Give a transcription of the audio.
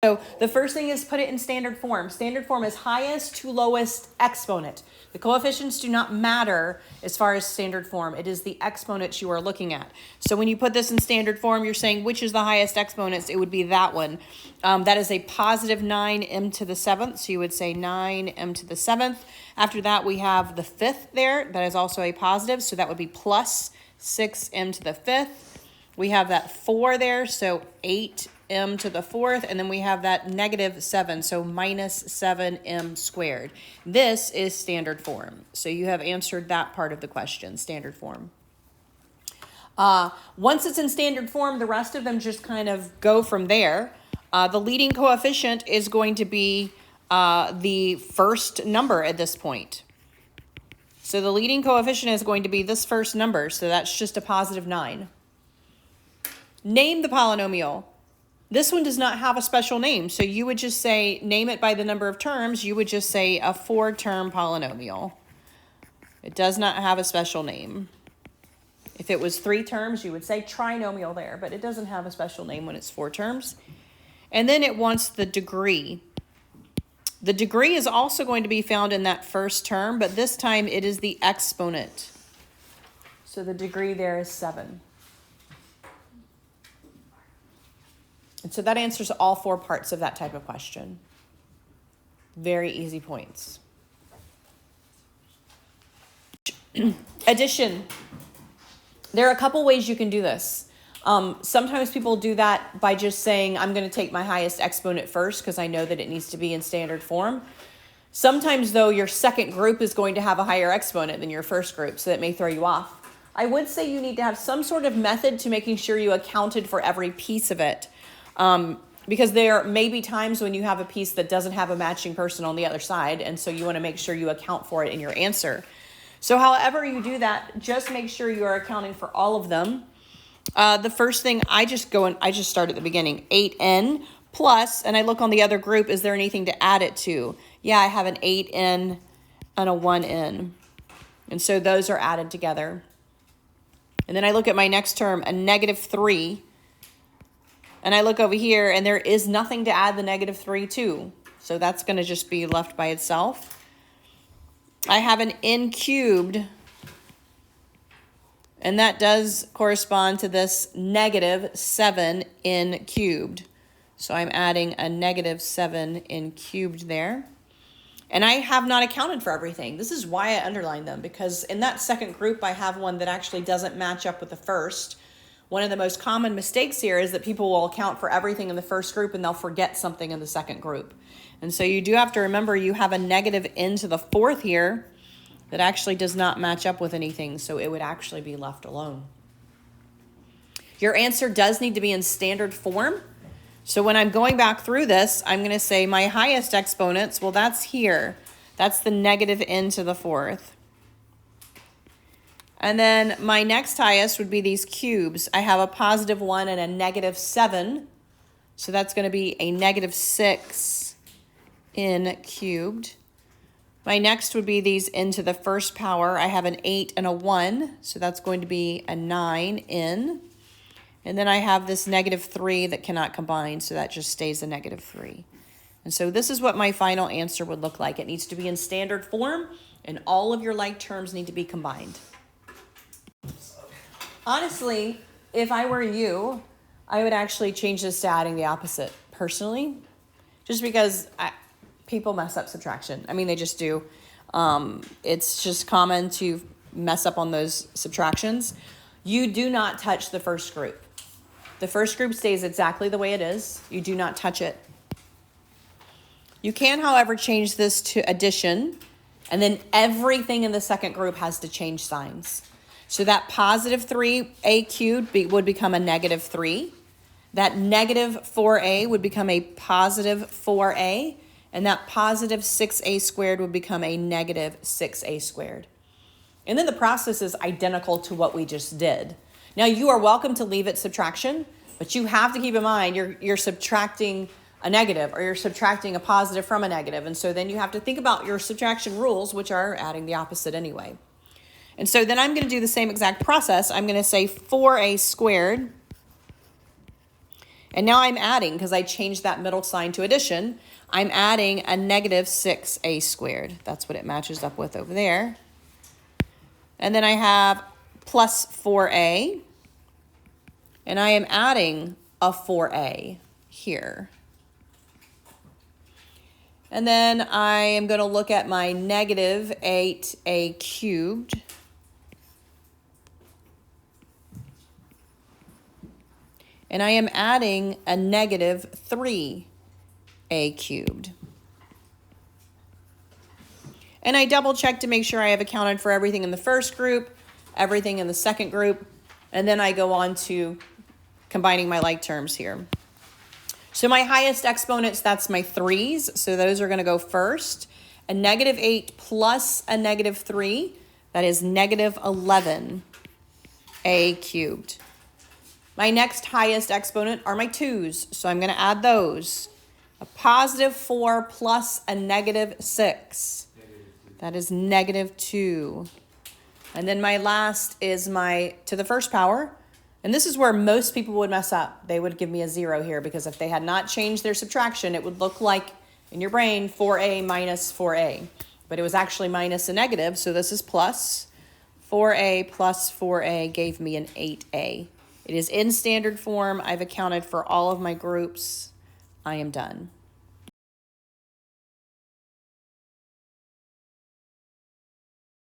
So the first thing is put it in standard form. Standard form is highest to lowest exponent. The coefficients do not matter as far as standard form. It is the exponents you are looking at. So when you put this in standard form, you're saying which is the highest exponents. It would be that one. That is a positive 9m to the 7th. So you would say 9m to the 7th. After that, we have the 5th there. That is also a positive. So that would be plus 6m to the 5th. We have that 4 there. So 8m to the 4th, and then we have that negative 7, so minus 7m squared. This is standard form. So you have answered that part of the question, standard form. Once it's in standard form, the rest of them just kind of go from there. The leading coefficient is going to be the first number at this point. So the leading coefficient is going to be this first number, so that's just a positive 9. Name the polynomial. This one does not have a special name, so you would just say, name it by the number of terms. You would just say a 4-term polynomial. It does not have a special name. If it was 3 terms, you would say trinomial there, but it doesn't have a special name when it's 4 terms. And then it wants the degree. The degree is also going to be found in that first term, but this time it is the exponent. So the degree there is 7. And so that answers all 4 parts of that type of question. Very easy points. Addition. There are a couple ways you can do this. Sometimes people do that by just saying, I'm going to take my highest exponent first because I know that it needs to be in standard form. Sometimes, though, your second group is going to have a higher exponent than your first group, so that may throw you off. I would say you need to have some sort of method to making sure you accounted for every piece of it. Because there may be times when you have a piece that doesn't have a matching person on the other side, and so you want to make sure you account for it in your answer. So however you do that, just make sure you are accounting for all of them. The first thing, I just start at the beginning, 8n plus, and I look on the other group, is there anything to add it to? Yeah, I have an 8n and a 1n. And so those are added together. And then I look at my next term, a negative 3. And I look over here, and there is nothing to add the negative 3 to. So that's going to just be left by itself. I have an n cubed. And that does correspond to this negative 7n cubed. So I'm adding a negative 7n cubed there. And I have not accounted for everything. This is why I underlined them, because in that second group, I have one that actually doesn't match up with the first. One of the most common mistakes here is that people will account for everything in the first group and they'll forget something in the second group. And so you do have to remember you have a negative n to the 4th here that actually does not match up with anything, so it would actually be left alone. Your answer does need to be in standard form. So when I'm going back through this, I'm going to say my highest exponents, well, that's here. That's the negative n to the 4th. And then my next highest would be these cubes. I have a positive 1 and a negative 7. So that's going to be a negative 6 n cubed. My next would be these n to the 1st power. I have an 8 and a 1. So that's going to be a 9n. And then I have this negative 3 that cannot combine. So that just stays a negative 3. And so this is what my final answer would look like. It needs to be in standard form, and all of your like terms need to be combined. Honestly, if I were you, I would actually change this to adding the opposite, personally, just because people mess up subtraction. I mean, they just do. It's just common to mess up on those subtractions. You do not touch the first group. The first group stays exactly the way it is. You do not touch it. You can, however, change this to addition, and then everything in the second group has to change signs. So that positive 3a cubed would become a negative 3. That negative 4a would become a positive 4a. And that positive 6a squared would become a negative 6a squared. And then the process is identical to what we just did. Now, you are welcome to leave it subtraction, but you have to keep in mind you're subtracting a negative, or you're subtracting a positive from a negative. And so then you have to think about your subtraction rules, which are adding the opposite anyway. And so then I'm going to do the same exact process. I'm going to say 4a squared And now I'm adding, because I changed that middle sign to addition, I'm adding a negative 6a squared. That's what it matches up with over there. And then I have plus 4a. And I am adding a 4a here. And then I am going to look at my negative 8a cubed. And I am adding a negative 3a cubed. And I double check to make sure I have accounted for everything in the first group, everything in the second group, and then I go on to combining my like terms here. So my highest exponents, that's my 3's, so those are going to go first. A negative 8 plus a negative 3, that is negative 11a cubed. My next highest exponent are my 2's, so I'm going to add those. A positive 4 plus a negative 6. That is negative 2. And then my last is my to the first power. And this is where most people would mess up. They would give me a 0 here, because if they had not changed their subtraction, it would look like in your brain 4a minus 4a. But it was actually minus a negative, so this is plus. 4a plus 4a gave me an 8a. It is in standard form. I've accounted for all of my groups. I am done.